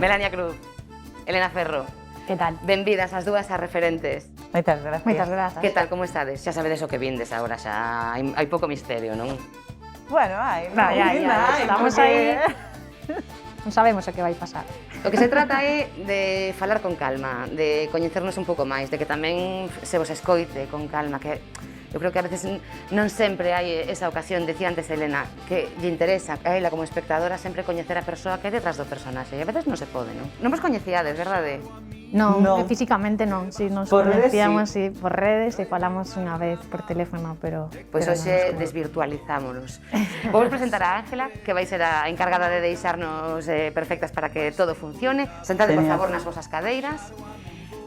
Melania Cruz, Elena Ferro. Que tal? Benvidas as dúas a Referentes. Moitas gracias. Moitas grazas. Que tal, como estades? Xa sabedes o que vindes agora, xa hai pouco misterio, non? Bueno, hai, estamos aí. Non sabemos o que vai pasar. O que se trata é de falar con calma, de coñecernos un pouco máis, de que tamén se vos escoite con calma, que eu creo que a veces non sempre hai esa ocasión, decía antes Elena, que lle interesa a ela como espectadora sempre coñecer a persoa que hai detrás do personaxe, e a veces non se pode, non? Non vos coñecíades, verdade? Non, Non. físicamente non, si nos Por redes, conocíamos sí. Por redes e falamos unha vez por teléfono, pero... Pois pero hoxe non nos desvirtualizámonos. Vou presentar a Ángela, que vai ser a encargada de deixarnos perfectas para que todo funcione. Sentade, por Genial. favor, nas vosas cadeiras.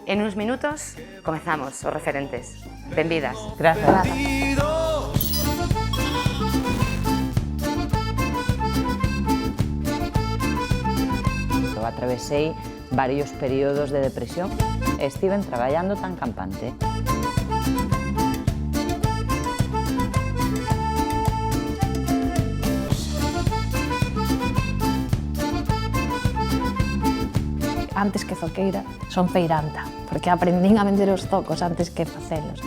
En uns minutos comezamos os Referentes. Benvidas. Gracias. Eu atravesei varios períodos de depresión e estiven traballando tan campante. Antes que zoqueira, son feiranta, porque aprendín a vender os zocos antes que facelos.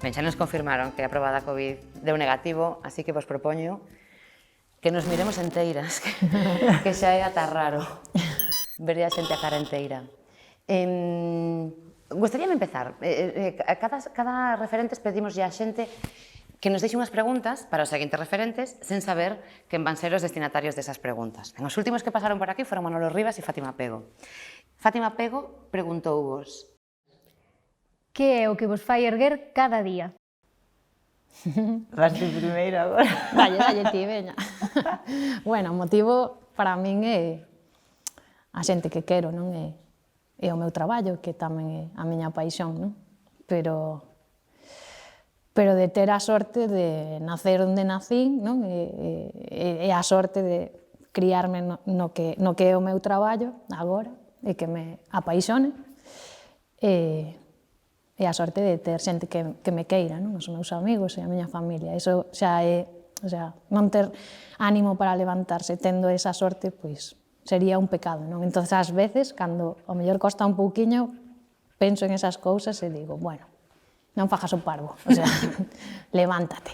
Ben, xa nos confirmaron que a proba da COVID deu negativo, así que vos propoño que nos miremos enteiras, que xa é ata raro ver a xente a cara enteira. Gostaríame empezar. Cada Referentes pedimos a xente que nos deixe unhas preguntas para os seguintes referentes sen saber quen van ser os destinatarios desas preguntas. Os últimos que pasaron por aquí foron Manolo Rivas e Fátima Pego. Fátima Pego preguntouvos: Que é o que vos fai erguer cada día? Vas ti primeiro agora. Dalle ti, veña. Bueno, o motivo para min é a xente que quero, non? É o meu traballo, que tamén é a miña paixón, non? Pero de ter a sorte de nacer onde nacín, non? E a sorte de criarme no que é o meu traballo agora, e que me apaixone, e a sorte de ter xente que me queira, non? Os meus amigos e a miña familia. Iso xa é, o sea, non ter ánimo para levantarse tendo esa sorte, pois sería un pecado, non? Entón, ás veces, cando ao mellor costa un pouquiño, penso en esas cousas e digo, bueno, non fajas o parvo, o sea, levántate.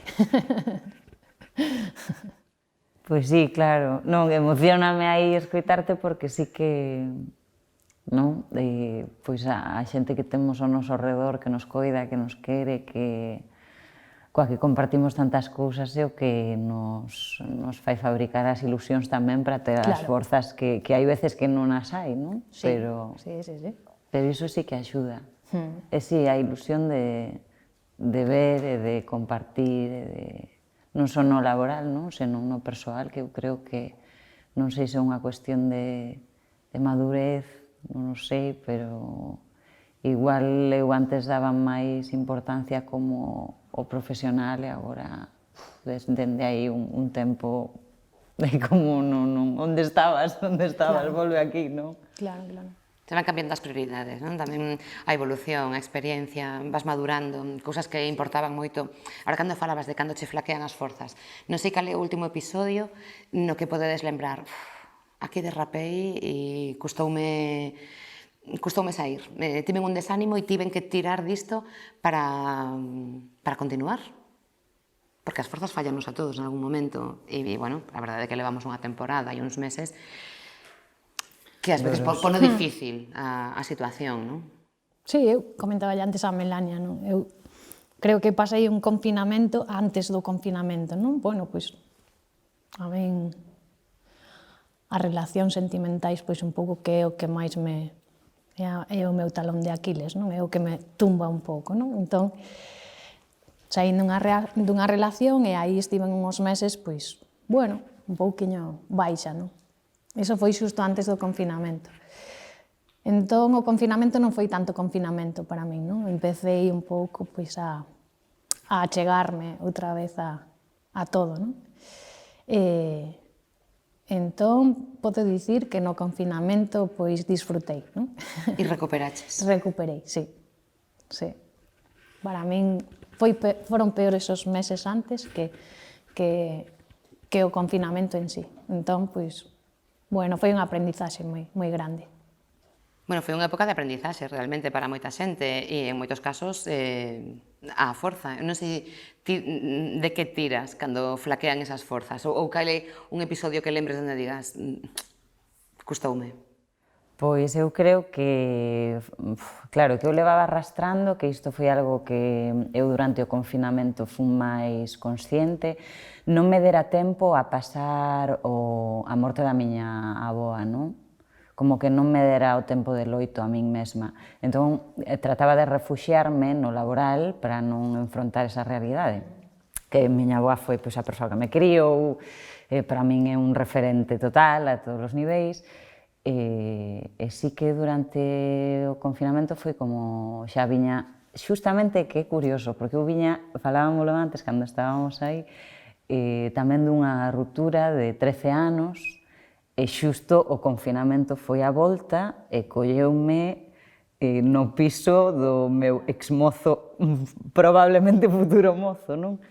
Pois sí, claro. Non, emocioname aí escoitarte porque sí que non? Pois a xente que temos ao noso redor, que nos coida, que nos quere, coa que compartimos tantas cousas, é o que nos fai fabricar as ilusións tamén para ter as forzas que hai veces que non as hai, non? Sí, Pero iso sí que axuda. E sí, a ilusión de ver e de compartir, non só no laboral, non? Senón no persoal, que eu creo que non sei se é unha cuestión de madurez, non o sei, pero igual eu antes daba máis importancia como o profesional e agora, dende aí un tempo, de como non, onde estabas, volve aquí, non? Claro, claro. Se van cambiando as prioridades, non? Tamén a evolución, a experiencia, vas madurando, cousas que importaban moito. Ahora, cando falabas de cando che flaquean as forzas, non sei cal é o último episodio no que podedes lembrar. Aquí derrapei e custoume sair. Tiven un desánimo e tiven que tirar disto para continuar. Porque as forzas fallanos a todos en algún momento. E, bueno, a verdade é que levamos unha temporada e uns meses que ás veces pone difícil a situación, non? Sí, eu comentaba antes a Melania, non? Eu creo que pasei un confinamento antes do confinamento, non? Bueno, pois, a min, as relacións sentimentais, pois un pouco que é o que máis me... é o meu talón de Aquiles, non? É o que me tumba un pouco, non? Entón, saí dunha relación e aí estiven uns meses, pois, bueno, un pouquiño baixa, non? Iso foi xusto antes do confinamento. Entón, o confinamento non foi tanto confinamento para min, non? Empecei un pouco, pois, a a achegarme outra vez a todo, non? Entón, podo dicir que no confinamento pois disfrutei, non? E recuperaches. Recuperei, sí. Sí. Para min foron peores os meses antes que o confinamento en sí. Entón, pois, bueno, foi unha aprendizaxe moi grande. Bueno, foi unha época de aprendizaxe realmente para moita xente e en moitos casos á forza. Non sei de que tiras cando flaquean esas forzas ou cale un episodio que lembres onde digas custoume. Pois eu creo que, claro, que eu levaba arrastrando, que isto foi algo que eu durante o confinamento fun máis consciente, non me dera tempo a pasar a morte da miña avoa, non? Como que non me dera o tempo de loito a min mesma. Entón, trataba de refuxiarme no laboral para non enfrontar esa realidade. Que miña avoa foi a persoa que me criou, para min é un referente total a todos os niveis, e sí que durante o confinamento foi como xa viña, xustamente que é curioso, porque eu viña, falábamoslo antes cando estábamos aí, tamén dunha ruptura de 13 anos, e xusto o confinamento foi a volta e colleume no piso do meu exmozo, probablemente futuro mozo, non?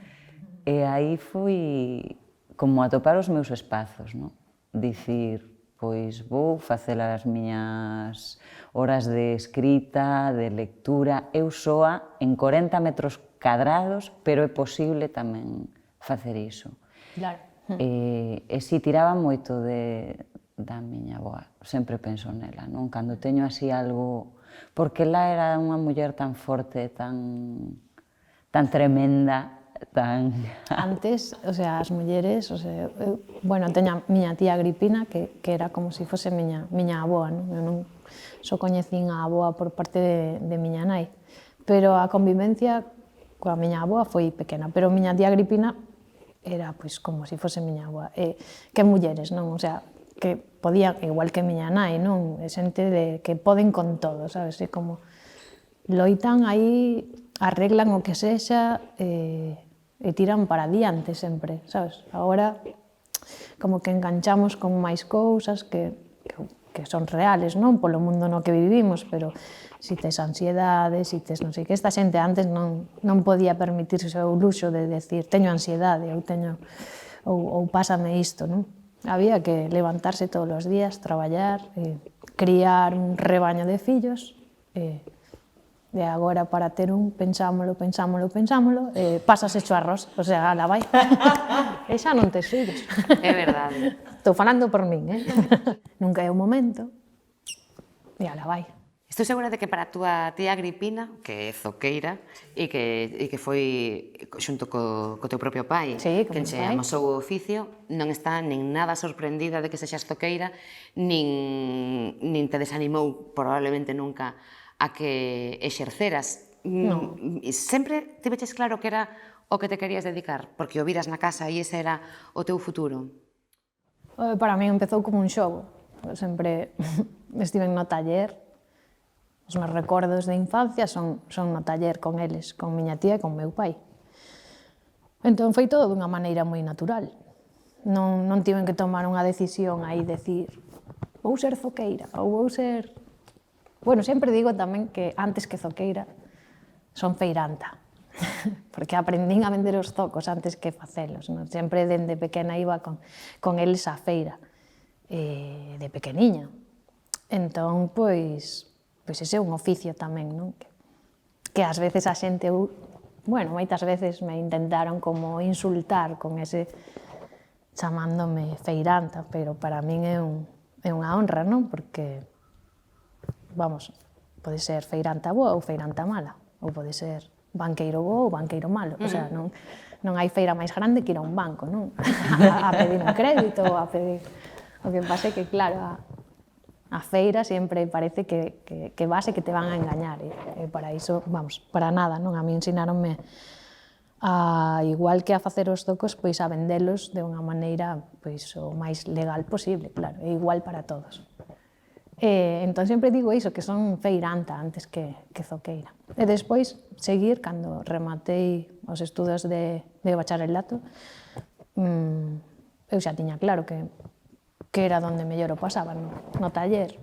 E aí foi como atopar os meus espazos, non? Dicir, pois vou facer as miñas horas de escrita, de lectura, eu soa en 40 metros cadrados, pero é posible tamén facer iso. Claro. E si tiraba moito da miña avoa, sempre penso nela, non? Cando teño así algo... Porque ela era unha muller tan forte, tan tremenda, tan... Antes, o sea, as mulleres, o sea, bueno, teña miña tía Agripina, que era como se fose miña avoa, non? Eu non só coñecín a avoa por parte de miña nai, pero a convivencia coa miña avoa foi pequena, pero miña tía Agripina era, pois, como se fose miña avoa. Que mulleres, non? O sea, que podían, igual que miña nai, non? É xente que poden con todo, sabes? É como loitan aí, arreglan o que sexa, e tiran para diante sempre, sabes? Agora, como que enganchamos con máis cousas que son reales, non? Polo mundo no que vivimos, pero si tes ansiedade, si tes non sei que, esta xente antes non podía permitirse o luxo de decir teño ansiedade ou pásame isto, non? Había que levantarse todos os días, traballar, criar un rebaño de fillos, e agora para ter un, pensámolo, pasas hecho arroz, o sea, ala vai. E xa non tes fillos. É verdade. Estou falando por min, Nunca é o momento, e ala vai. Estou segura de que para a túa tía Agripina, que é zoqueira, e que foi xunto co teu propio pai, Sí, quen che amosou o oficio, non está nin nada sorprendida de que sexas zoqueira, nin te desanimou probablemente nunca a que exerceras. Sempre tiveches claro que era o que te querías dedicar, porque o viras na casa e ese era o teu futuro? Para mí empezou como un xogo. Eu sempre estive no taller. Os meus recordos de infancia son no taller con eles, con miña tía e con meu pai. Entón foi todo dunha maneira moi natural. Non tiven que tomar unha decisión aí, decir vou ser zoqueira ou vou ser... Bueno, sempre digo tamén que antes que zoqueira son feiranta, porque aprendín a vender os zocos antes que facelos. Sempre dende pequena iba con eles á feira, de pequeniña. Entón, pois ese é un oficio tamén, non? Que ás veces a xente, bueno, moitas veces me intentaron como insultar con ese chamándome feiranta, pero para min é unha honra, non? Porque, vamos, pode ser feiranta boa ou feiranta mala, ou pode ser banqueiro bo ou banqueiro malo, o sea, non hai feira máis grande que ir a un banco, non? A pedir un crédito, a pedir... O que pasa é que, claro, a feira sempre parece que vas e que te van a engañar, e para iso, vamos, para nada, non? A mí ensinaronme igual que a facer os zocos, pois a vendelos de unha maneira pois o máis legal posible, claro, é igual para todos. Entón sempre digo iso, que son feiranta antes que zoqueira. E despois, seguir, cando rematei os estudos de bacharelato, eu xa tiña claro que era onde mellor o pasaba, no taller.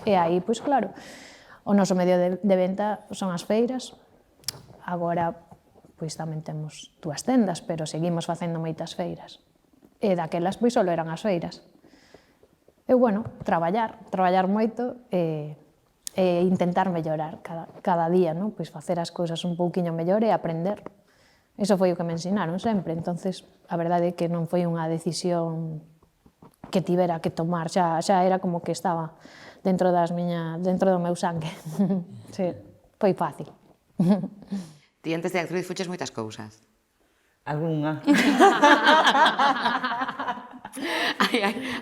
E aí, pois claro, o noso medio de venta son as feiras. Agora, pois tamén temos 2 tendas, pero seguimos facendo moitas feiras. E daquelas, pois, só eran as feiras. E, bueno, traballar moito e intentar mellorar cada día, non? Pois facer as cousas un pouquiño mellor e aprender. Iso foi o que me ensinaron sempre. Entonces, a verdade é que non foi unha decisión que tivera que tomar, xa era como que estaba dentro do meu sangue. Sí, foi fácil. Ti antes de actriz fuches moitas cousas. Algunha.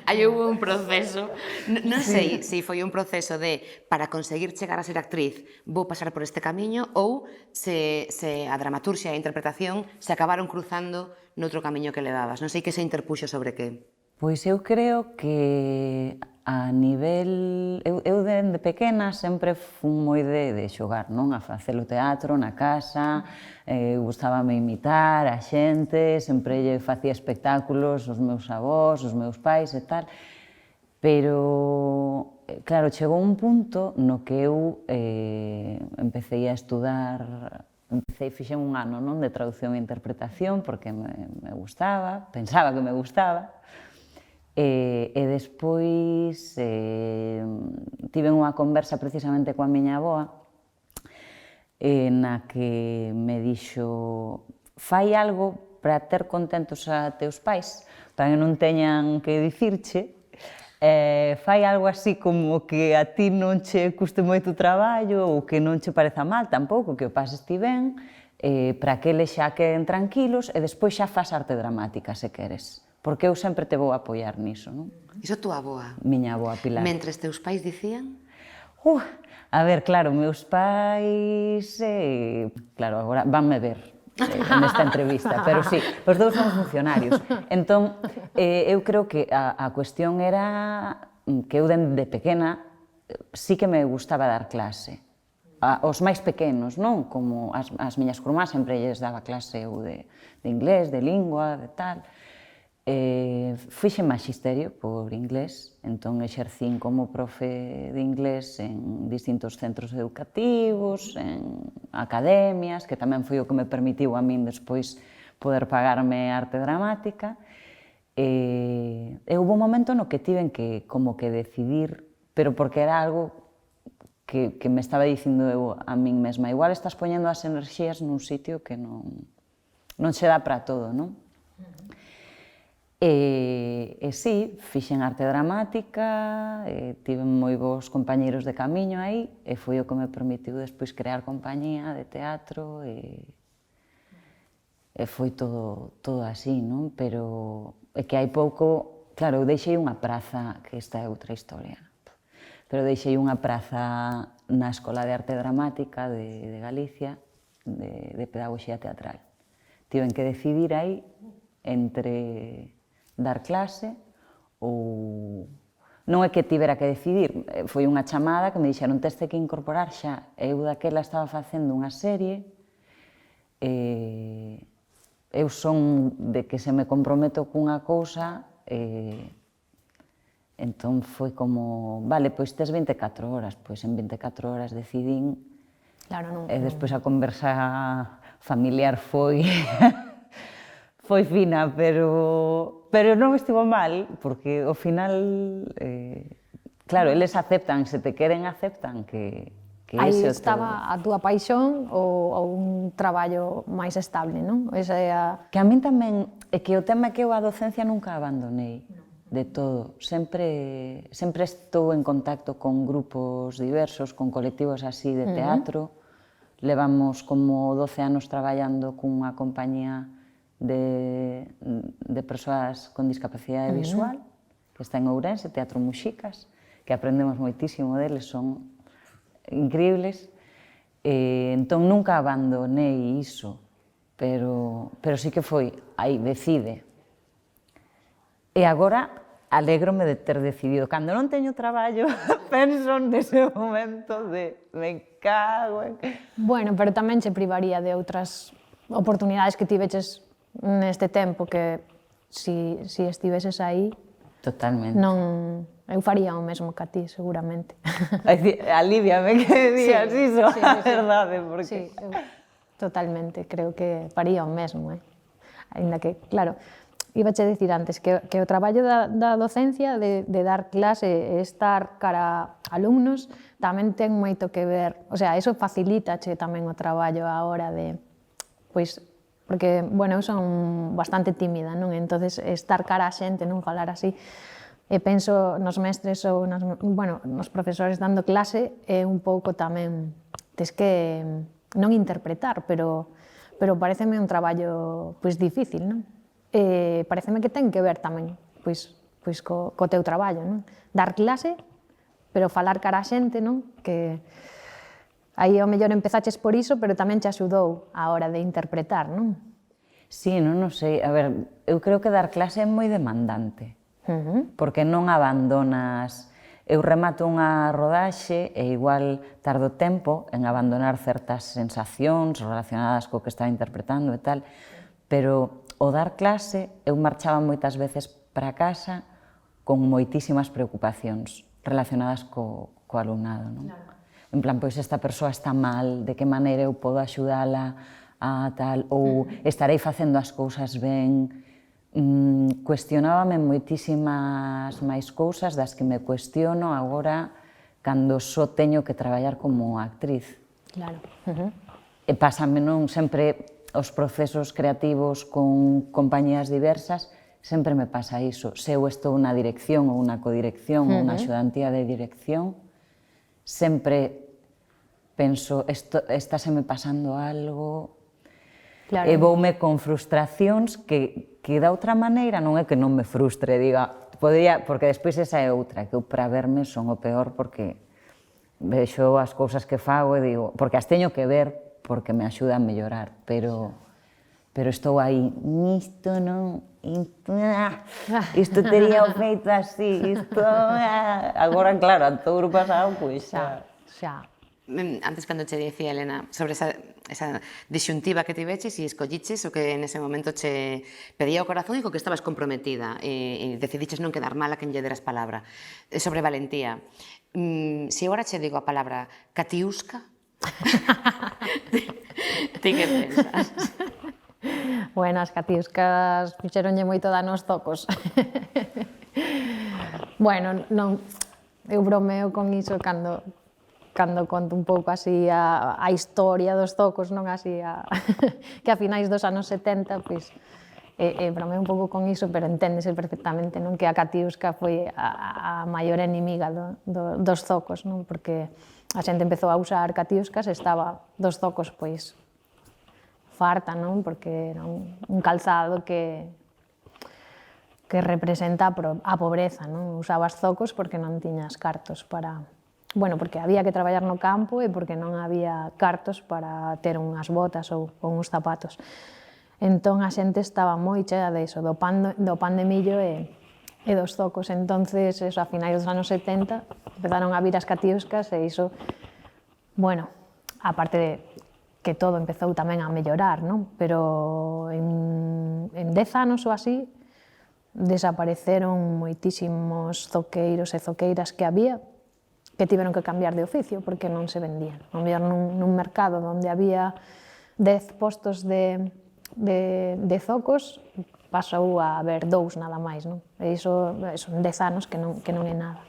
Aí houve un proceso, non sei se foi un proceso de para conseguir chegar a ser actriz vou pasar por este camiño ou se a dramaturxia e a interpretación se acabaron cruzando noutro camiño que levabas. Non sei que se interpuxo sobre que. Pois eu creo que a nivel... Eu dende pequena sempre fun moi de xogar, non? A facer o teatro na casa, gustábame imitar a xente, sempre lle facía espectáculos aos meus avós, aos meus pais e tal, pero, claro, chegou un punto no que eu empecé a estudar, fixen un ano, non, de traducción e interpretación porque me gustaba, pensaba que me gustaba, e despois tive unha conversa precisamente coa miña avoa na que me dixo fai algo para ter contentos a teus pais, para que non teñan que dicirche, fai algo así como que a ti non che custe moito o traballo ou que non che pareza mal tampouco, que o pases ti ben, para que eles xa queden tranquilos e despois xa fas arte dramática se queres. Porque eu sempre te vou apoiar niso, non? Iso túa avoa. Miña avoa Pilar. Mentres teus pais dicían? A ver, claro, meus pais... Claro, agora vanme ver nesta entrevista, pero sí, os dous son funcionarios. Entón, eu creo que a cuestión era que eu dende pequena sí que me gustaba dar clase. Aos máis pequenos, non? Como as miñas curmás sempre lles daba clase eu de inglés, de lingua, de tal... Fixen magisterio por inglés, entón exercín como profe de inglés en distintos centros educativos, en academias, que tamén foi o que me permitiu a min despois poder pagarme arte dramática. E houve un momento no que tiven que como que decidir, pero porque era algo que me estaba dicindo eu a min mesma, igual estás poñendo as enerxías nun sitio que non se dá para todo, non? E sí, fixen arte dramática, tive moi bons compañeiros de camiño aí, e foi o que me permitiu despois crear compañía de teatro, e foi todo así, non? Pero é que hai pouco, claro, eu deixei unha praza, que esta é outra historia, pero deixei unha praza na Escola de Arte Dramática de Galicia, de Pedagogía Teatral. Tiven que decidir aí entre dar clase ou... Non é que tivera que decidir, foi unha chamada que me dixeron teste que incorporar xa. Eu daquela estaba facendo unha serie, eu son de que se me comprometo cunha cousa, entón foi como, vale, pois tes 24 horas, pois en 24 horas decidín, e despois a conversa familiar foi fina, pero non estivo mal, porque ao final, claro, eles aceptan, se te queren aceptan que aí ese é o teu... estaba a túa paixón ou un traballo máis estable, non? Esa é a... Que a min tamén, é que o tema é que eu a docencia nunca abandonei de todo. Sempre estou en contacto con grupos diversos, con colectivos así de teatro. Levamos como 12 anos traballando cunha compañía de persoas con discapacidade visual, que está en Ourense, Teatro Muxicas, que aprendemos moitísimo deles, son increíbles. Entón nunca abandonei iso, pero sí que foi, aí decide. E agora, alégrome de ter decidido. Cando non teño traballo, penso nese momento de me cago en... Bueno, pero tamén che privaría de outras oportunidades que tiveches neste tempo que si estiveses aí, Totalmente. non... Eu faría o mesmo que a ti, seguramente. Aliviame que digas iso, a verdade, porque... Sí, eu totalmente, creo que faría o mesmo, Ainda que, claro, iba a dicir antes que o traballo da docencia, de dar clase e estar cara a alumnos, tamén ten moito que ver, o sea, eso facilitache tamén o traballo a hora de, pois, porque, bueno, eu son bastante tímida, non? Entonces, estar cara a xente, non falar así, e penso nos mestres ou nos profesores dando clase, é un pouco tamén, tes que non interpretar, pero pareceme un traballo pois difícil, non? E pareceme que ten que ver tamén pois co teu traballo, non? Dar clase, pero falar cara a xente, non? Que aí ao mellor empezaches por iso, pero tamén te axudou a hora de interpretar, non? Sí, non sei, a ver, eu creo que dar clase é moi demandante, porque non abandonas... Eu remato unha rodaxe e igual tardo tempo en abandonar certas sensacións relacionadas co que estaba interpretando e tal, pero o dar clase eu marchaba moitas veces para casa con moitísimas preocupacións relacionadas co alumnado, non? En plan, pois esta persoa está mal, de que maneira eu podo axudala a tal, ou estarei facendo as cousas ben... Cuestionábame moitísimas máis cousas das que me cuestiono agora cando só teño que traballar como actriz. Claro. E pásame, non? Sempre os procesos creativos con compañías diversas, sempre me pasa iso. Se eu estou na dirección ou na codirección ou na axudantía de dirección, sempre penso, estáse me pasando algo, Claro. e voume con frustracións que da outra maneira non é que non me frustre, diga, podría, porque despois esa é outra, que eu para verme son o peor porque vexo as cousas que fago e digo, porque as teño que ver porque me axuda a mellorar, pero estou aí, isto non, isto tería o feito así, isto... Agora, claro, a todo o pasado, pois xa... Antes, cando che dicía, Elena, sobre esa disyuntiva que tiveches e escolliches o que nese momento che pedía o corazón e co que estabas comprometida e decidiches non quedar mal a quen lle deras palabra. Sobre valentía, se agora che digo a palabra Katiuska, ti que pensas? Bueno, as Katiuskas fixeronlle moito dano aos zocos. Bueno, non, eu bromeo con iso cando conto un pouco así a historia dos zocos, non así que a finais dos anos 70, pois, bromeo un pouco con iso, pero enténdese perfectamente, non? Que a Katiuska foi a maior enemiga dos zocos, non? Porque a xente empezou a usar Katiuskas e estaba dos zocos, pois, farta, non? Porque era un calzado que representa a pobreza, non? Usabas zocos porque non tiñas cartos para... Bueno, porque había que traballar no campo e porque non había cartos para ter unhas botas ou uns zapatos. Entón, a xente estaba moi chea de iso, do pan de millo e dos zocos. Entonces, eso, a finais dos anos 70, empezaron a vir as Katiuskas e iso, bueno, aparte de que todo empezou tamén a mellorar, non? Pero en 10 anos ou así, desapareceron moitísimos zoqueiros e zoqueiras que había, que tiveron que cambiar de oficio porque non se vendían. A mellor nun mercado onde había 10 postos de zocos, pasou a haber 2 nada máis, non? E iso son 10 anos que non é nada.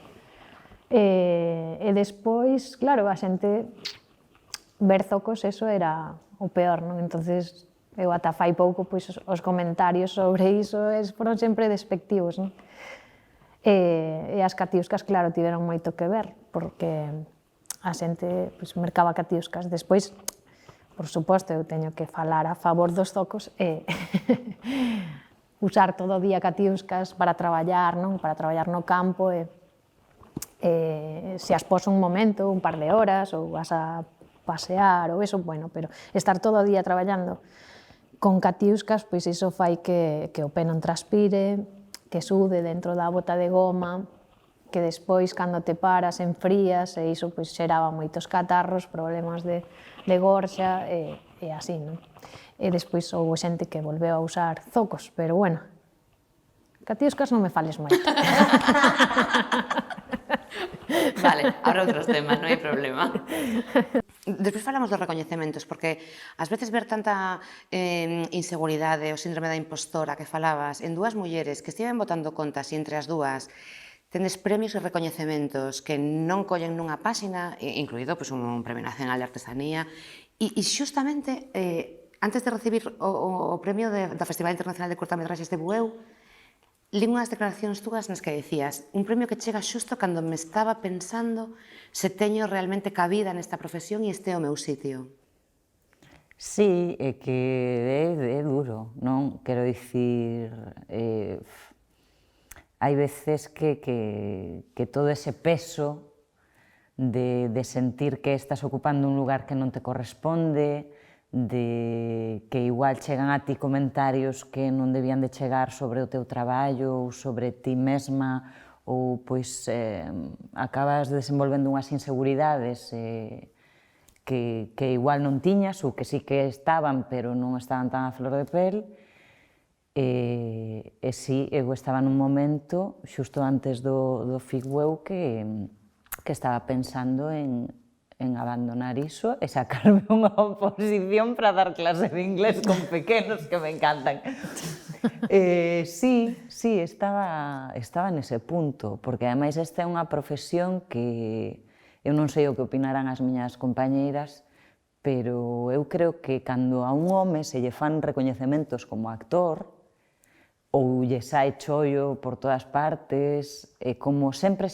E despois, claro, a xente ver zocos, eso era o peor, non? Entonces, eu ata fai pouco, pois, os comentarios sobre iso foron sempre despectivos, non? E as Katiuskas, claro, tiveron moito que ver, porque a xente mercaba Katiuskas. Despois, por suposto, eu teño que falar a favor dos zocos e usar todo o día Katiuskas para traballar, non? Para traballar no campo e se as pos un momento, un par de horas, ou vas a pasear ou eso, bueno, pero estar todo o día traballando con Katiuskas, pois iso fai que o pé non transpire, que sude dentro da bota de goma, que despois, cando te paras, enfrías, e iso pois, xeraba moitos catarros, problemas de gorxa, e así, non? E despois houve xente que volveu a usar zocos, pero bueno, catiuscas non me fales moito. Vale, habrá outros temas, non hai problema. Despois falamos dos recoñecementos, porque ás veces ver tanta inseguridade, o síndrome da impostora que falabas, en dúas mulleres que estiven botando contas e entre as dúas tenes premios e recoñecementos que non collen nunha páxina, incluído pois, un Premio Nacional de Artesanía, e xustamente antes de recibir o premio da Festival Internacional de Cortametraxes de Bueu, lín unhas declaracións túas nas que decías un premio que chega xusto cando me estaba pensando se teño realmente cabida nesta profesión e este é o meu sitio. Sí, é que é duro, non? Quero dicir, hai veces que todo ese peso de sentir que estás ocupando un lugar que non te corresponde, de que igual chegan a ti comentarios que non debían de chegar sobre o teu traballo ou sobre ti mesma, ou pois acabas desenvolvendo unhas inseguridades que igual non tiñas ou que sí que estaban, pero non estaban tan a flor de pel. E sí, eu estaba nun momento, xusto antes do FIGUEU, que estaba pensando en abandonar iso e sacarme unha oposición para dar clase de inglés con pequenos que me encantan. Sí, estaba nese punto, porque ademais esta é unha profesión que eu non sei o que opinarán as miñas compañeiras, pero eu creo que cando a un home se lle fan recoñecementos como actor, ou lle sai chollo por todas partes, e como sempre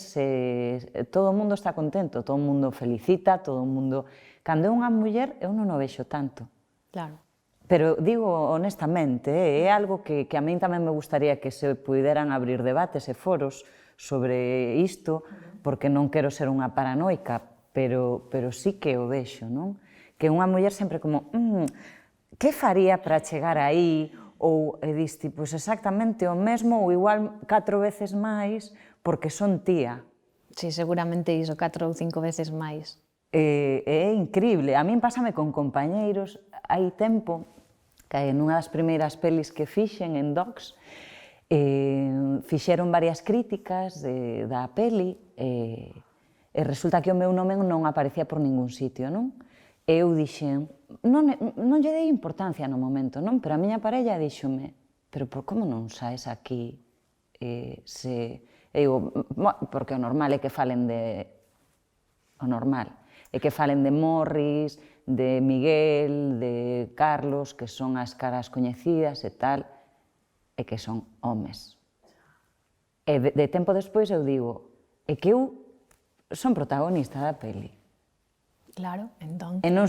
todo o mundo está contento, todo o mundo felicita, todo o mundo... Cando é unha muller, eu non o vexo tanto. Claro. Pero digo honestamente, é algo que a min tamén me gustaría que se puderan abrir debates e foros sobre isto, porque non quero ser unha paranoica, pero sí que o vexo, non? Que unha muller sempre como, que faría para chegar aí? Ou diste, pois exactamente o mesmo ou igual 4 veces máis porque son tía. Sí, seguramente iso, 4 ou 5 veces máis. É increíble. A min pásame con compañeiros. Hai tempo que nunha das primeiras pelis que fixen en Docs fixeron varias críticas da peli e resulta que o meu nome non aparecía por ningún sitio, non? E eu dixen, non lle dei importancia no momento, non? Pero a miña parella díxome, pero por como non saes aquí? E digo, porque o normal é que falen de... O normal é que falen de Morris, de Miguel, de Carlos, que son as caras coñecidas e tal, e que son homes. E de tempo despois eu digo, é que eu son protagonista da peli. Claro, entón... E non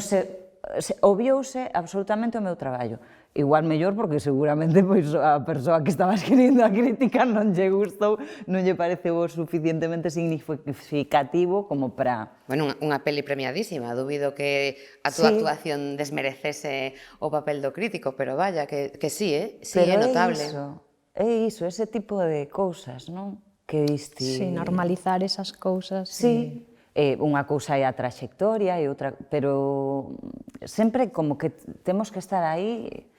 obviouse absolutamente o meu traballo. Igual mellor porque seguramente pois, a persoa que estaba escribindo a crítica non lle gustou, non lle pareceu o suficientemente significativo como para... Bueno, unha peli premiadísima, dubido que a túa actuación desmerecese o papel do crítico, pero vaya, que sí, sí, é notable. É iso, ese tipo de cousas, non? Que diste... Sí, normalizar esas cousas. Sí. Unha cousa é a traxectoria e outra, pero sempre como que temos que estar aí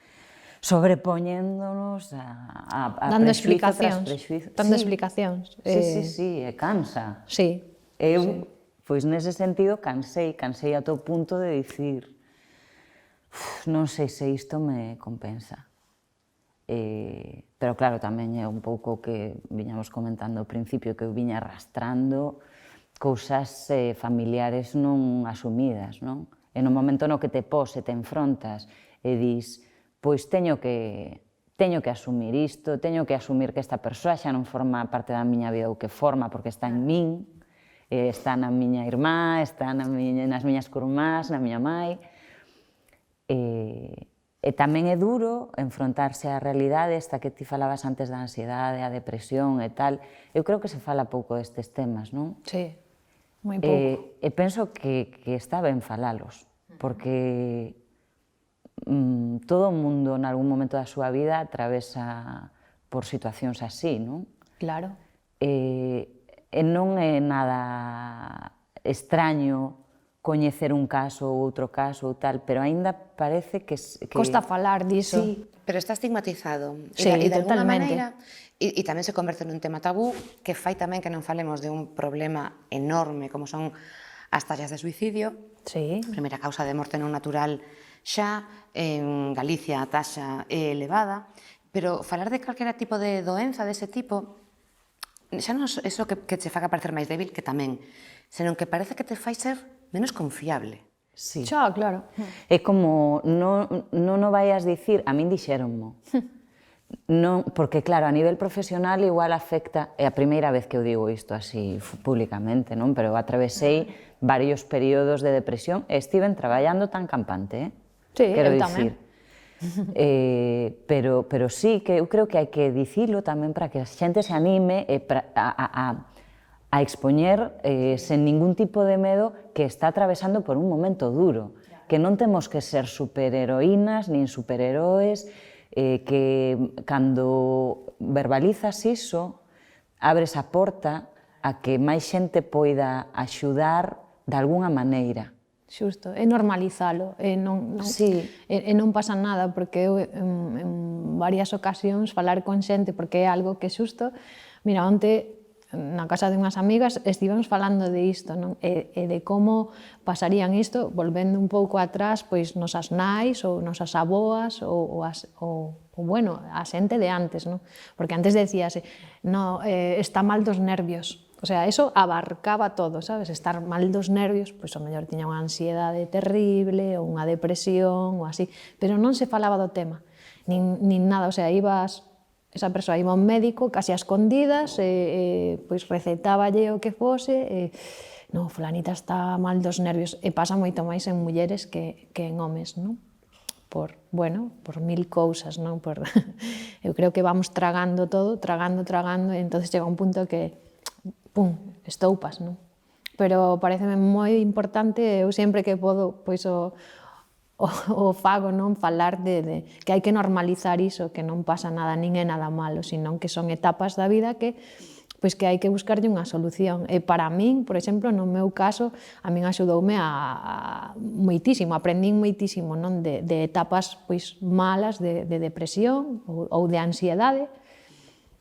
sobrepoñéndonos a dando prexuizo tras explicacións, prexuizo. dando explicacións. Sí, e cansa. Sí. Eu, pois nese sentido, cansei ata o punto de dicir non sei se isto me compensa. Pero claro, tamén é un pouco que viñamos comentando ao principio, que eu viña arrastrando cousas familiares non asumidas, non? E no momento no que te pos e te enfrontas e dis, pois teño que asumir isto, teño que asumir que esta persoa xa non forma parte da miña vida ou que forma porque está en min, está na miña irmá, está nas miñas curmás, na miña mai. E tamén é duro enfrontarse á realidade, esta que ti falabas antes da ansiedade, a depresión e tal. Eu creo que se fala pouco destes temas, non? Sí. Moi pouco. E penso que está ben falalos, porque todo o mundo en algún momento da súa vida atravesa por situacións así, non? Claro. E non é nada extraño coñecer un caso ou outro caso ou tal, pero aínda parece que... Costa falar diso. Sí, Pero está estigmatizado. Sí, E de alguna totalmente. maneira, e tamén se converte nun tema tabú que fai tamén que non falemos de un problema enorme como son as tallas de suicidio. Sí. Primeira causa de morte non natural xa, en Galicia a taxa é elevada, pero falar de calquera tipo de doenza dese tipo xa non é iso que che faga parecer máis débil, que tamén, senón que parece que te fai ser menos confiable. sí. Xa, claro. É como, non o vayas dicir, a min dixéronmo. Non, porque claro, a nivel profesional igual afecta, é a primeira vez que eu digo isto así públicamente, non? Pero eu atravesei varios períodos de depresión e estiven traballando tan campante, Sí, quero eu dicir. tamén. Pero sí, que eu creo que hai que dicilo tamén para que a xente se anime a expoñer sen ningún tipo de medo que está atravesando por un momento duro, que non temos que ser superheroínas nin superheroes, que cando verbalizas iso, abres a porta a que máis xente poida axudar de algunha maneira. Xusto, é normalizalo, Sí. e non pasa nada, porque eu en varias ocasións falar con xente, porque é algo que xusto, mira, onte na casa de unhas amigas estivemos falando de isto, non? E de como pasarían isto, volvendo un pouco atrás, pois nosas nais ou nosas aboas ou bueno, a xente de antes, non? Porque antes decíase, no, está mal dos nervios. O sea, eso abarcaba todo, sabes? Estar mal dos nervios, pois o mellor tiña unha ansiedade terrible ou unha depresión ou así, pero non se falaba do tema, nin nada, o sea, esa persoa iba a un médico casi a escondidas, pois recetáballe o que fose, no, fulanita está mal dos nervios, e pasa moito máis en mulleres que en homes, non? Por mil cousas, non? Eu creo que vamos tragando todo, e entonces chega un punto que pum, estoupas, non? Pero pareceme moi importante, eu sempre que podo, pois o fago, non? Falar de que hai que normalizar iso, que non pasa nada, nin é nada malo, senón que son etapas da vida que pois que hai que buscarlle unha solución. E para min, por exemplo, no meu caso, a min axudoume moitísimo, aprendín moitísimo, non? De etapas pois malas de depresión ou de ansiedade,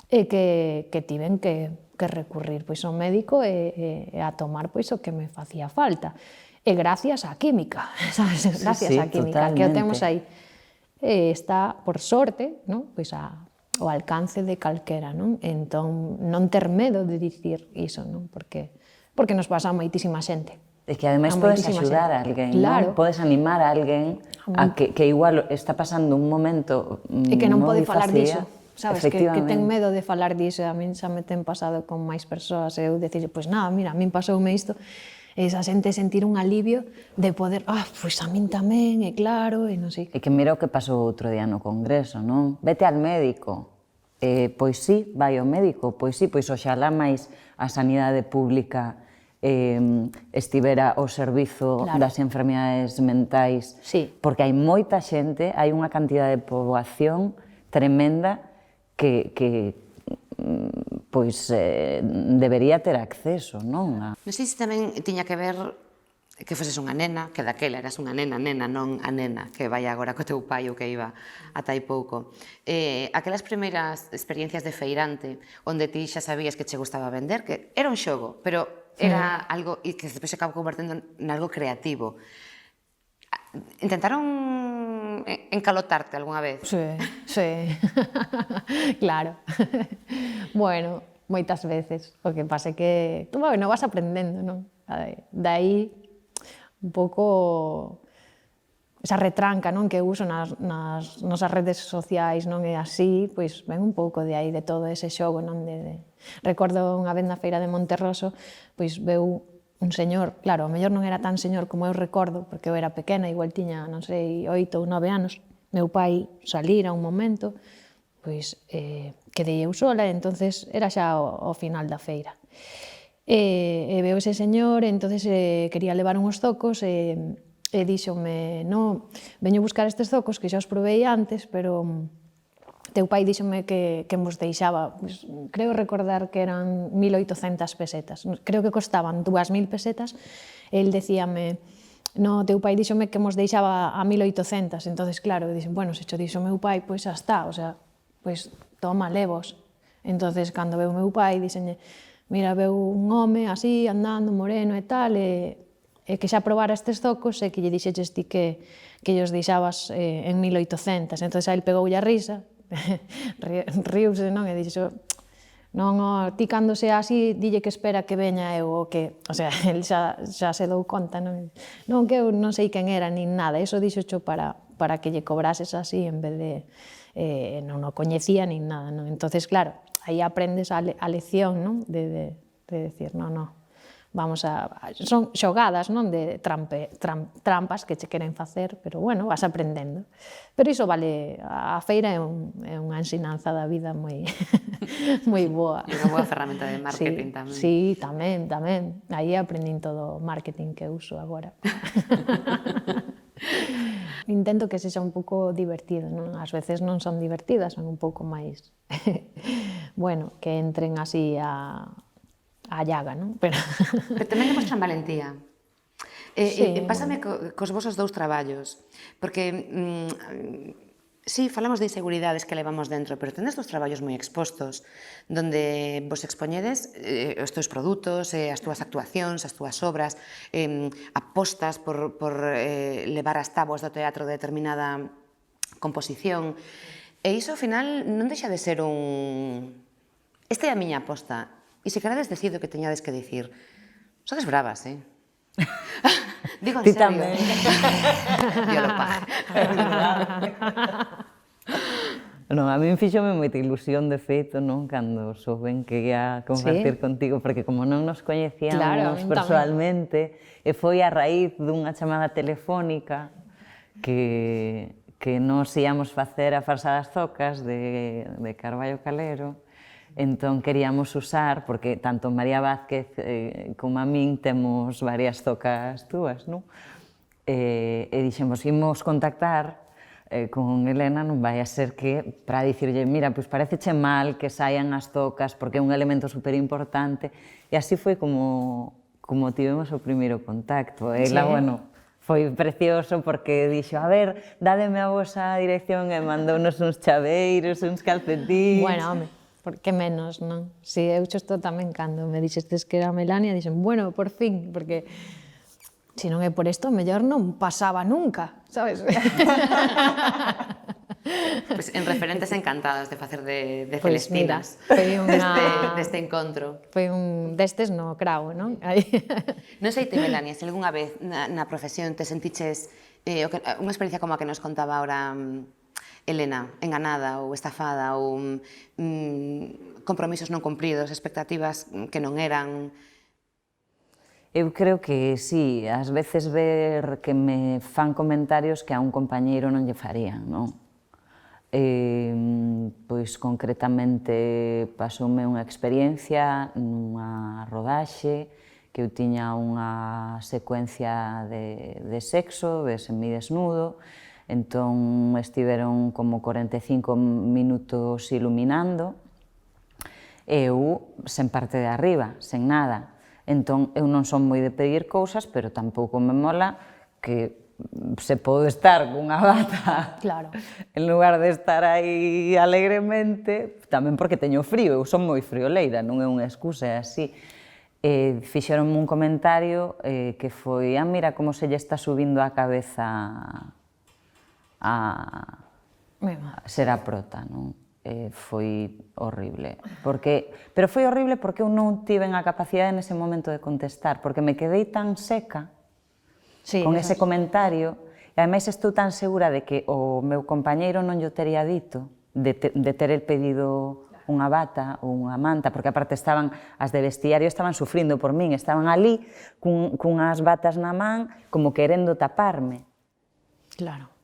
e que tiven que recurrir pois ao médico e a tomar pois o que me facía falta. E gracias á química, sabes? Gracias á química, que o temos aí. Está, por sorte, non? Pois ao alcance de calquera, non? Entón, non ter medo de dicir iso, non? Porque nos pasa a moitísima xente. E que ademais podes axudar a alguén, non? Podes animar a alguén a que igual está pasando un momento e que non pode moi falar difícil. diso. Sabes, que ten medo de falar diso, a min xa me ten pasado con máis persoas, eu decir, pois nada, mira, a min pasoume isto, e esa xente sentir un alivio de poder, pois a min tamén, é claro, e non sei. E que mira o que pasou outro día no Congreso, non? Vete al médico. Pois sí, vai ao médico, pois sí, pois oxalá máis a sanidade pública estivera ao servizo das enfermidades mentais, porque hai moita xente, hai unha cantidade de poboación tremenda que pois debería ter acceso, non? Non sei se tamén tiña que ver que foses unha nena, que daquela eras unha nena, non a nena que vai agora co teu pai ou que iba ata hai pouco. Aquelas primeiras experiencias de feirante onde ti xa sabías que che gustaba vender, que era un xogo, pero era algo que despois se acabou convertendo en algo creativo. Intentaron encalotarte algunha vez? Sí, claro. Bueno, moitas veces. O que pasa é que, bueno, vas aprendendo, non? Daí, un pouco esa retranca, non, que uso nas nosas redes sociais, non é así, pois ven un pouco de aí, de todo ese xogo, non? Recordo unha vez na feira de Monterroso, pois veu un señor, claro, ao mellor non era tan señor como eu recordo, porque eu era pequena, igual tiña, non sei, 8 ou 9 anos, meu pai salira un momento, pois quedei eu sola, e entonces era xa o final da feira. E veo ese señor, e entonces quería levar uns zocos, e díxome, no, veño buscar estes zocos que xa os provei antes, pero teu pai díxome que vos deixaba, pues, creo recordar que eran 1.800 pesetas, creo que costaban 2.000 pesetas, el decíame, no, teu pai díxome que mos deixaba a 1.800, entonces claro, dixen, bueno, se cho dixo meu pai, pois xa está, o sea, pois toma, levos. Entonces, cando veu meu pai, dixenlle, mira, veu un home así, andando, moreno e tal, e que xa probara estes zocos e que lle dixeches ti que llos deixabas en 1.800. Entón, a el pegoulle a risa, riuse, non? E dixo, non, ti cando sea así, dille que espera que veña eu, o que, o sea, el xa se dou conta, non? Non, que eu non sei quen era, nin nada, eso dixo para que lle cobrases así, en vez de, non o coñecía nin nada, non? Entonces, claro, aí aprendes a lección, non? De decir, non, vamos a... Son xogadas, non? De trampas que che queren facer, pero, bueno, vas aprendendo. Pero iso vale... A feira é unha ensinanza da vida moi moi boa. É unha boa ferramenta de marketing tamén. Sí, tamén. Aí aprendín todo o marketing que uso agora. Intento que sexa un pouco divertido, non? Ás veces non son divertidas, son un pouco máis... bueno, que entren así a llaga, non? Pero tamén demostran valentía. Pásame cos vosos dous traballos, porque sí, falamos de inseguridades que levamos dentro, pero tendes dous traballos moi expostos, donde vos expoñedes os teus produtos, as túas actuacións, as túas obras, apostas por levar as táboas do teatro de determinada composición, e iso, ao final, non deixa de ser un... Esta é a miña aposta. E se queredes decido que teñades que dicir, sodes bravas, Digo en Ti serio. tamén. Dios lo pague. Non, a min fíxome moita ilusión, de feito, non, cando souben que ia compartir contigo, porque como non nos coñecíamos persoalmente, e foi a raíz dunha chamada telefónica que nos íamos facer a Farsa das Zocas de Carballo Calero. Entón, queríamos usar, porque tanto María Vázquez como a min temos varias zocas túas, non? E dixemos, imos contactar con Elena, non vai a ser que, para dicirlle, mira, pois pareceche mal que saian as zocas, porque é un elemento superimportante, e así foi como tivemos o primeiro contacto. Ela, bueno, foi precioso porque dixo, a ver, dádeme a vosa dirección, e mandounos uns chaveiros, uns calcetins... Bueno, home, por que menos, non? Si, eu xusto tamén cando me dixestes que era Melania, dixen, bueno, por fin, porque se non é por isto, mellor non pasaba nunca, sabes? Pues en referentes encantadas de facer de Pois Celestinas, foi deste encontro. Foi un destes no cravo, non? Non sei te, Melania, se algunha vez na profesión te sentiches unha experiencia como a que nos contaba ahora Elena, enganada ou estafada ou compromisos non cumpridos, expectativas que non eran... Eu creo que sí, ás veces ver que me fan comentarios que a un compañeiro non lle farían, non? Pois concretamente pasoume unha experiencia nunha rodaxe que eu tiña unha secuencia de sexo, de semidesnudo. Entón estiveron como 45 minutos iluminando e eu sen parte de arriba, sen nada. Entón eu non son moi de pedir cousas, pero tampouco me mola que se pode estar cunha bata en lugar de estar aí alegremente, tamén porque teño frío, eu son moi frioleira, non é unha excusa, é así. Fixeronme un comentario que foi, mira como se lle está subindo a cabeza a ser a prota, non? Foi horrible. Pero foi horrible porque eu non tiven a capacidade nese momento de contestar, porque me quedei tan seca con ese comentario, e ademais estou tan segura de que o meu compañeiro non llo tería dito, de ter el pedido unha bata ou unha manta, porque aparte estaban, as de vestiario estaban sufrindo por min, estaban ali cunhas batas na man, como querendo taparme. Claro.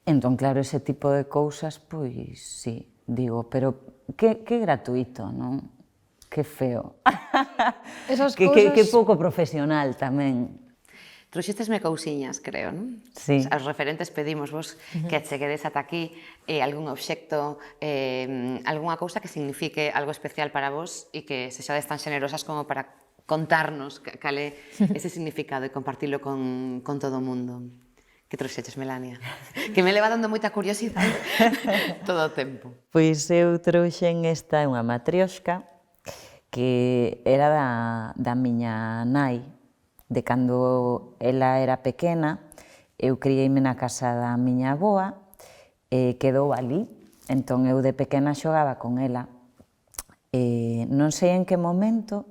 Entón, claro, ese tipo de cousas, pois, sí, digo, pero que gratuito, non? Que feo. Esas cousas... Que pouco profesional tamén. Trouxestesme cousiñas, creo, non? Sí. Os referentes pedimos vos que cheguedes ata aquí algún obxecto, algunha cousa que signifique algo especial para vos e que sexades tan xenerosas como para contarnos cal é ese significado e compartilo con todo o mundo. Que trouxeches, Melania? Que me leva dando moita curiosidade todo o tempo. Pois eu trouxen esta, unha matrioshka, que era da miña nai, de cando ela era pequena. Eu criei-me na casa da miña avoa e quedou ali, entón eu de pequena xogaba con ela. Non sei en que momento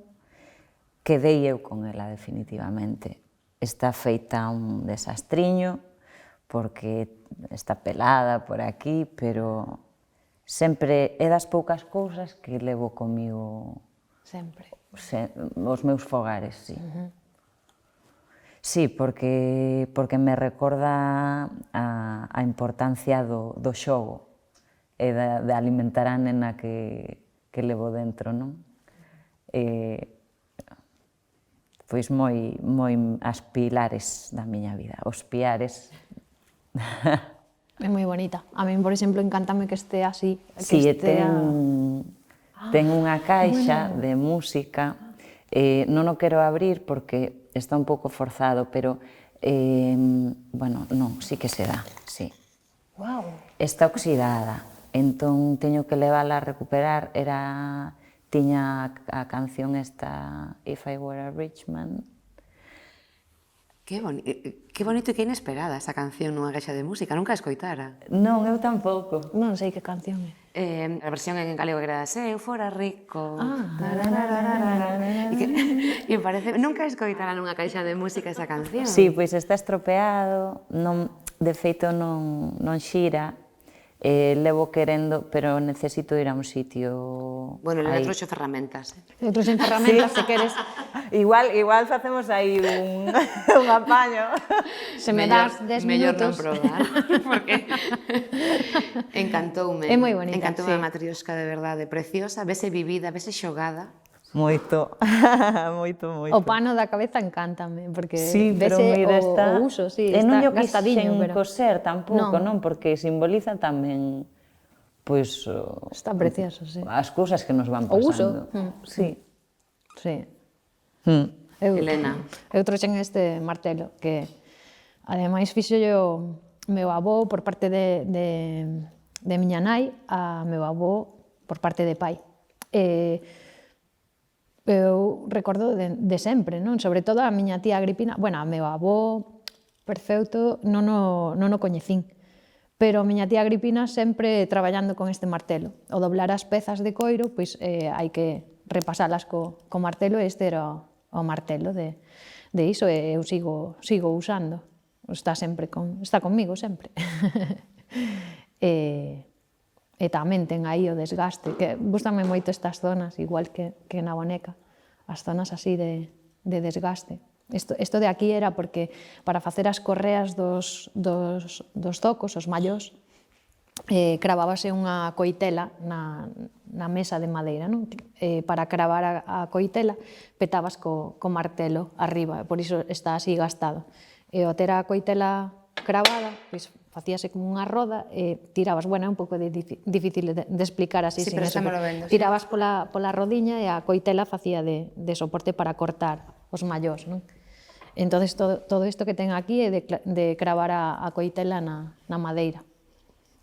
quedei eu con ela definitivamente. Está feita un desastriño porque está pelada por aquí, pero sempre é das poucas cousas que levo comigo Sempre. os meus fogares, sí. Sí, porque me recorda a importancia do xogo e de alimentar a nena que levo dentro, non? Pois moi as pilares da miña vida, os piares. É moi bonita. A min, por exemplo, encántame que este así. Sí, ten unha caixa de música. Non o quero abrir porque está un pouco forzado, pero, bueno, non, sí que se dá, sí. Wow. Está oxidada, entón teño que levála a recuperar. Tiña a canción esta, If I Were a Rich Man. Que bonito e que inesperada esa canción nunha caixa de música, nunca a escoitara. Non, eu tampouco. Non sei que canción é. A versión en galego que era Se eu fora rico. E parece, nunca escoitara nunha caixa de música esa canción. Sí, pois está estropeado, de feito non xira. Levo querendo, pero necesito ir a un sitio... Bueno, le trouxo ferramentas. Eu trouxen ferramentas, se queres. Igual facemos aí un apaño. Se me das 10 mellor minutos. non probar, porque encantoume. É moi bonita, Encantoume sí. a matriosca, de verdade, preciosa, vese vivida, vese xogada. Moito, moito. O pano da cabeza encántame, porque Sí, pero vese mira, está... o uso, sí, non está lle gastadiño, quixen pero... coser tampouco, Non. non? Porque simboliza tamén, pois... Está precioso, sí. As cousas que nos van O pasando. uso. Sí. Sí. Mm. Elena. Eu trouxen este martelo, que ademais fixo yo meu avó por parte de miña nai, a meu avó por parte de pai. Eu recordo de sempre, non? Sobre todo a miña tía Agripina, bueno, a meu avó perfecto non o coñecín, pero a miña tía Agripina sempre traballando con este martelo. O doblar as pezas de coiro, pois hai que repasalas co martelo, e este era o martelo de iso, e eu sigo usando. Está conmigo sempre. E tamén ten aí o desgaste, que gustame moito estas zonas, igual que na boneca, as zonas así de desgaste. Isto de aquí era porque para facer as correas dos zocos, os mallós, cravábase unha coitela na mesa de madeira, non? Para cravar a coitela petabas co martelo arriba, por iso está así gastado. E ao ter a coitela cravada, pois facíase como unha roda e tirabas, bueno, é un pouco difícil de explicar así, Sí, sin pero eso, estámolo vendo, sí. tirabas pola rodiña e a coitela facía de soporte para cortar os mallós, non? Entonces todo isto que ten aquí é de cravar a coitela na madeira.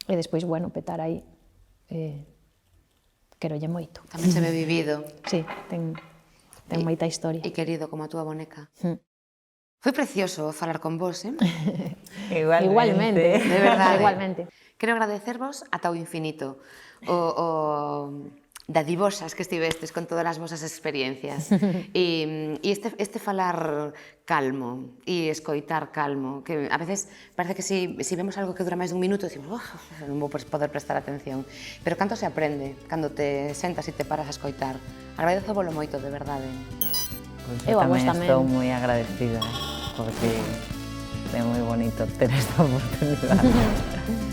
E despois, bueno, petar aí, querolle moito. Tamén se ve vivido. Sí, ten moita historia. E querido como a túa boneca. Foi precioso falar con vos, Igualmente. De verdade. Igualmente. Quero agradecervos ata o infinito o dadivosas que estivestes con todas as vosas experiencias. E este falar calmo e escoitar calmo, que a veces parece que si vemos algo que dura máis dun minuto, decimos, non vou poder prestar atención. Pero canto se aprende cando te sentas e te paras a escoitar. Agradezovolo moito, de verdade. Pois Eu a vos tamén tamén. estou moi agradecida, porque é moi bonito ter esta oportunidade.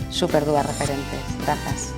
Super dúas referentes. Grazas.